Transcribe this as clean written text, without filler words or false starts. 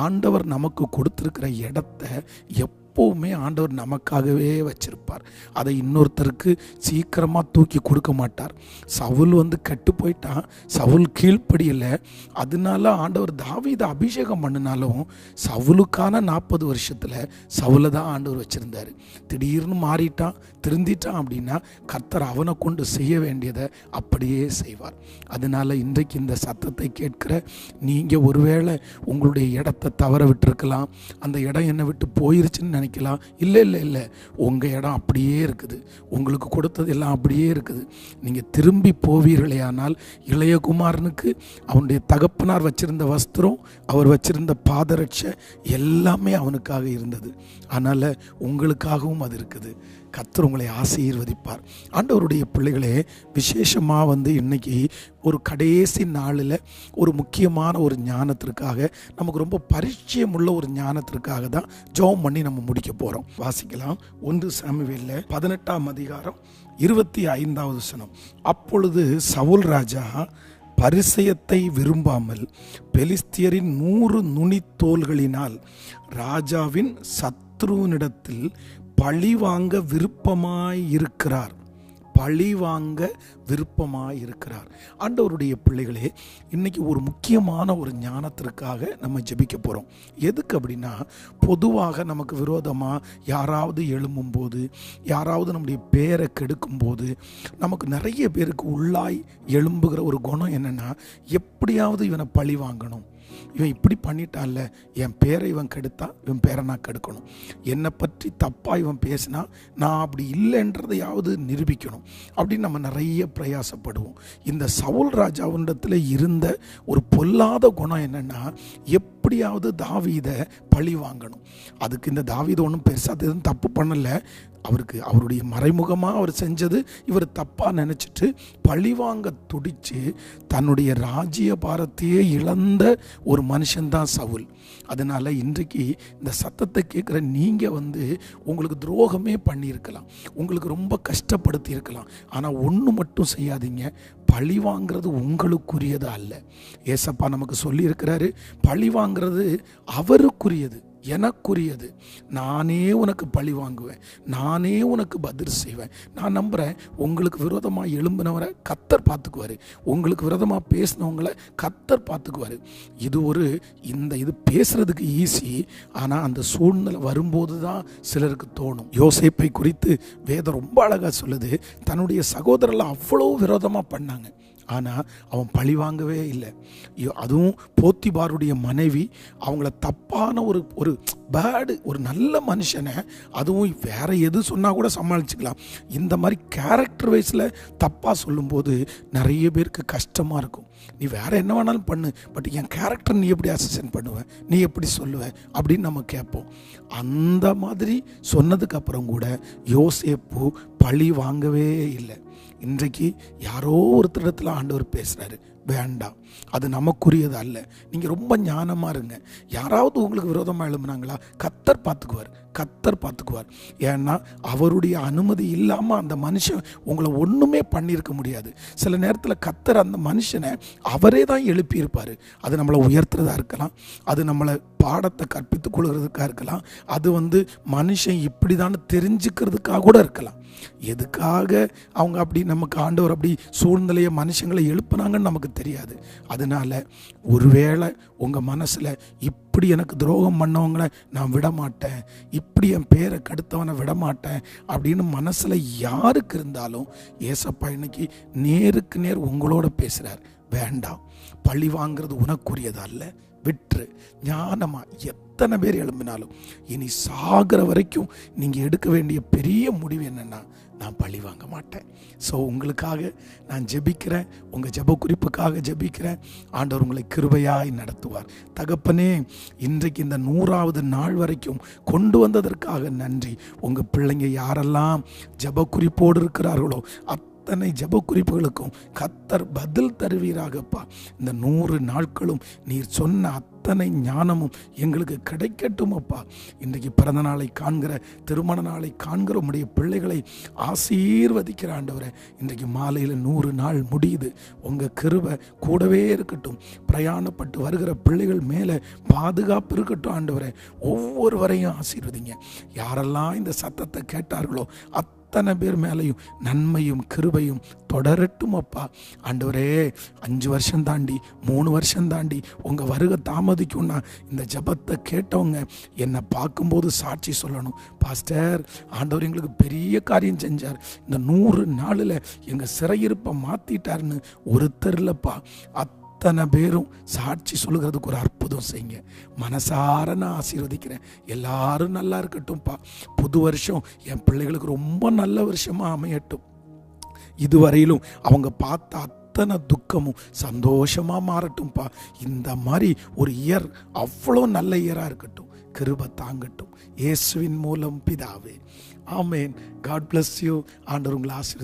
ஆண்டவர் நமக்கு கொடுத்திருக்கிற இடத்த எப்பவுமே ஆண்டவர் நமக்காகவே வச்சிருப்பார். அதை இன்னொருத்தருக்கு சீக்கிரமாக தூக்கி கொடுக்க மாட்டார். சவுல் கெட்டு போயிட்டான், சவுல் கீழ்ப்படியல. அதனால ஆண்டவர் தாவீதை அபிஷேகம் பண்ணினாலும் சவுலுக்கான 40 வருஷத்தில் சவுலை தான் ஆண்டவர் வச்சிருந்தார். திடீர்னு மாறிட்டான், திருந்திட்டான் அப்படின்னா கர்த்தர் அவனை கொண்டு செய்ய வேண்டியதை அப்படியே செய்வார். அதனால இன்றைக்கு இந்த சத்தத்தை கேட்கிற நீங்கள் ஒருவேளை உங்களுடைய இடத்தை தவற விட்டுருக்கலாம். அந்த இடம் என்னை விட்டு போயிருச்சுன்னு நினைக்கலாம். இல்லை, உங்கள் இடம் அப்படியே இருக்குது, உங்களுக்கு கொடுத்தது எல்லாம் அப்படியே இருக்குது. நீங்கள் திரும்பி போவீர்களே ஆனால் இளையகுமாரனுக்கு அவனுடைய தகப்பனார் வச்சிருந்த வஸ்திரம், அவர் வச்சிருந்த பாதரட்சை எல்லாமே அவனுக்காக இருந்தது. அதனால் உங்களுக்காகவும் அது இருக்குது. கர்த்தர் உங்களை ஆசீர்வதிப்பார். ஆண்டவருடைய பிள்ளைகளே, விசேஷமாக இன்னைக்கு ஒரு கடைசி நாளில் ஒரு முக்கியமான ஒரு ஞானத்திற்காக, நமக்கு ரொம்ப பரிச்சயம் உள்ள ஒரு ஞானத்திற்காக தான் ஜெபம் பண்ணி நம்ம முடிக்க போகிறோம். வாசிக்கலாம். 1 சாமுவேலில் 18ஆம் அதிகாரம் 25வது வசனம். அப்பொழுது சவுல் ராஜா பரிசயத்தை விரும்பாமல் பெலிஸ்தியரின் 100 நுனித்தோள்களினால் ராஜாவின் சத்ருவனிடத்தில் பழிவாங்க விருப்பமாயிருக்கிறார். ஆண்டவருடைய பிள்ளைகளே, இன்னைக்கு ஒரு முக்கியமான ஒரு ஞானத்திற்காக நம்ம ஜெபிக்க போகிறோம். எதுக்கு அப்படின்னா, பொதுவாக நமக்கு விரோதமாக யாராவது எழும்பும்போது, யாராவது நம்முடைய பேரை கெடுக்கும்போது, நமக்கு நிறைய பேருக்கு உள்ளாய் எழும்புகிற ஒரு குணம் என்னென்னா, எப்படியாவது இவனை பழி வாங்கணும், இவன் இப்படி பண்ணிட்டான்ல, என் பேரை இவன் கெடுத்தா இவன் பேரை நான் கெடுக்கணும், என்னை பற்றி தப்பாக இவன் பேசினா நான் அப்படி இல்லைன்றதையாவது நிரூபிக்கணும் அப்படின்னு நம்ம நிறைய பிரயாசப்படுவோம். இந்த சவுல் ராஜாவினிடத்தில் இருந்த ஒரு பொல்லாத குணம் என்னென்னா, எப்படியாவது தாவீதை பழி வாங்கணும். அதுக்கு இந்த தாவீதை ஒன்றும் பெருசாக எதுவும் தப்பு பண்ணலை. அவருடைய மறைமுகமாக அவர் செஞ்சது இவர் தப்பாக நினச்சிட்டு பழிவாங்க துடித்து தன்னுடைய ராஜ்ய பாரத்தையே இழந்த ஒரு மனுஷன்தான் சவுல். அதனால் இன்றைக்கு இந்த சத்தத்தை கேட்குற நீங்கள் உங்களுக்கு துரோகமே பண்ணியிருக்கலாம், உங்களுக்கு ரொம்ப கஷ்டப்படுத்தி இருக்கலாம். ஆனால் ஒன்று மட்டும் செய்யாதீங்க, பழி வாங்கிறது உங்களுக்குரியது அல்ல. ஏசப்பா நமக்கு சொல்லியிருக்கிறாரு, பழி வாங்கிறது அவருக்குரியது, எனக்குரியது. நானே உனக்கு பழி வாங்குவேன், நானே உனக்கு பதில் செய்வேன். நான் நம்புகிறேன், உங்களுக்கு விரோதமாக எழும்பினவரை கர்த்தர் பார்த்துக்குவார், உங்களுக்கு விரோதமாக பேசினவங்களை கர்த்தர் பார்த்துக்குவார். இது பேசுறதுக்கு ஈஸி, ஆனால் அந்த சூழ்நிலை வரும்போது தான் சிலருக்கு தோணும். யோசேப்பை குறித்து வேதம் ரொம்ப அழகாக சொல்லுது. தன்னுடைய சகோதரர்கள் அவ்வளோ விரோதமாக பண்ணாங்க, ஆனால் அவன் பழி வாங்கவே இல்லை. அதுவும் போத்திபாருடைய மனைவி அவங்கள தப்பான ஒரு பேடு, ஒரு நல்ல மனுஷனை, அதுவும் வேற எது சொன்னால் கூட சமாளிச்சுக்கலாம், இந்த மாதிரி கேரக்டர் வைஸில் தப்பாக சொல்லும்போது நிறைய பேருக்கு கஷ்டமாக இருக்கும். நீ வேற என்ன வேணாலும் பண்ணு, பட் என் கேரக்டர் நீ எப்படி அசிஸ்டன்ட் பண்ணுவ, நீ எப்படி சொல்லுவ அப்படின்னு நம்ம கேட்போம். அந்த மாதிரி சொன்னதுக்கு அப்புறம் கூட யோசேப்பு பழி வாங்கவே இல்லை. இன்றைக்கு யாரோ ஒருத்தரிடத்தில் ஆண்டவர் பேசுகிறாரு, வேண்டாம், அது நமக்குரியது அல்ல. நீங்கள் ரொம்ப ஞானமாக இருங்க. யாராவது உங்களுக்கு விரோதமாக எழுப்புனாங்களா, கர்த்தர் பார்த்துக்குவார். ஏன்னா அவருடைய அனுமதி இல்லாமல் அந்த மனுஷன் உங்களை ஒன்றுமே பண்ணியிருக்க முடியாது. சில நேரத்தில் கர்த்தர் அந்த மனுஷனை அவரே தான் எழுப்பியிருப்பார். அது நம்மளை உயர்த்துறதா இருக்கலாம், அது நம்மளை பாடத்தை கற்பித்துக் கொள்கிறதுக்காக இருக்கலாம், அது மனுஷன் இப்படி தான் தெரிஞ்சுக்கிறதுக்காக கூட இருக்கலாம். எதுக்காக அவங்க அப்படி நமக்கு ஆண்டவர் அப்படி சூழ்நிலையை மனுஷங்களை எழுப்புனாங்கன்னு நமக்கு தெரியாது. அதனால ஒருவேளை உங்கள் மனசில் இப்படி எனக்கு துரோகம் பண்ணவங்களை நான் விடமாட்டேன், இப்படி என் பேரை கெடுத்தவனை விடமாட்டேன் அப்படின்னு மனசில் யாருக்கு இருந்தாலும் ஏசப்பா இன்னைக்கு நேருக்கு நேர் உங்களோட பேசுகிறார். வேண்டாம், பழி வாங்கிறது உனக்குரியது அல்ல, விற்று ஞானமா எத்தனை பேர் எழும்பினாலும் இனி சாகிற வரைக்கும் நீங்கள் எடுக்க வேண்டிய பெரிய முடிவு என்னென்னா, நான் பழி வாங்க மாட்டேன். ஸோ உங்களுக்காக நான் ஜெபிக்கிறேன், உங்கள் ஜெப குறிப்புக்காக ஜெபிக்கிறேன். ஆண்டவர் உங்களை கிருபையாய் நடத்துவார். தகப்பனே, இன்றைக்கு இந்த 100வது நாள் வரைக்கும் கொண்டு வந்ததற்காக நன்றி. உங்கள் பிள்ளைங்க யாரெல்லாம் ஜெப குறிப்போடு இருக்கிறார்களோ அத்தனை ஜெப குறிப்புகளுக்கும் கர்த்தர் பதில் தருவீராகப்பா. இந்த 100 நாட்களும் நீர் சொன்ன அத்தனை ஞானமும் எங்களுக்கு கிடைக்கட்டும் அப்பா. இன்றைக்கு பிறந்த நாளை காண்கிற, திருமண நாளை காண்கிற உம்முடைய பிள்ளைகளை ஆசீர்வதிக்கிற ஆண்டவரே, இன்றைக்கு மாலையில் 100 நாள் முடியுது. உங்கள் கிருபை கூடவே இருக்கட்டும். பிரயாணப்பட்டு வருகிற பிள்ளைகள் மேலே பாதுகாப்பு இருக்கட்டும் ஆண்டவரே. ஒவ்வொருவரையும் ஆசீர்வதிங்க. யாரெல்லாம் இந்த சத்தத்தை கேட்டார்களோ அத்தனை பேர் மேலையும் நன்மையும் கிருபையும் தொடரட்டும் அப்பா. ஆண்டவரே, 5 வருஷம் தாண்டி 3 வருஷம் தாண்டி உங்கள் வருகை தாமதிக்கும்னா இந்த ஜெபத்தை கேட்டவங்க என்னை பார்க்கும்போது சாட்சி சொல்லணும். பாஸ்டர், ஆண்டவர் எங்களுக்கு பெரிய காரியம் செஞ்சார், இந்த 100 நாளில் எங்கள் சிறையிருப்பை மாற்றிட்டாருன்னு ஒருத்தர் இல்லைப்பா, அத்தனை பேரும் சாட்சி சொல்லுகிறதுக்கு ஒரு அற்புதம் செய்யுங்க. மனசார நான் ஆசீர்வதிக்கிறேன். எல்லாரும் நல்லா இருக்கட்டும்ப்பா. புது வருஷம் என் பிள்ளைகளுக்கு ரொம்ப நல்ல வருஷமாக அமையட்டும். இதுவரையிலும் அவங்க பார்த்த அத்தனை துக்கமும் சந்தோஷமாக மாறட்டும்ப்பா. இந்த மாதிரி ஒரு இயர் அவ்வளோ நல்ல இயராக இருக்கட்டும். கிருபை தாங்கட்டும். இயேசுவின் மூலம் பிதாவே, ஆமேன். God bless you. ஆண்டவர் உங்களை ஆசீர்வதிப்பார்.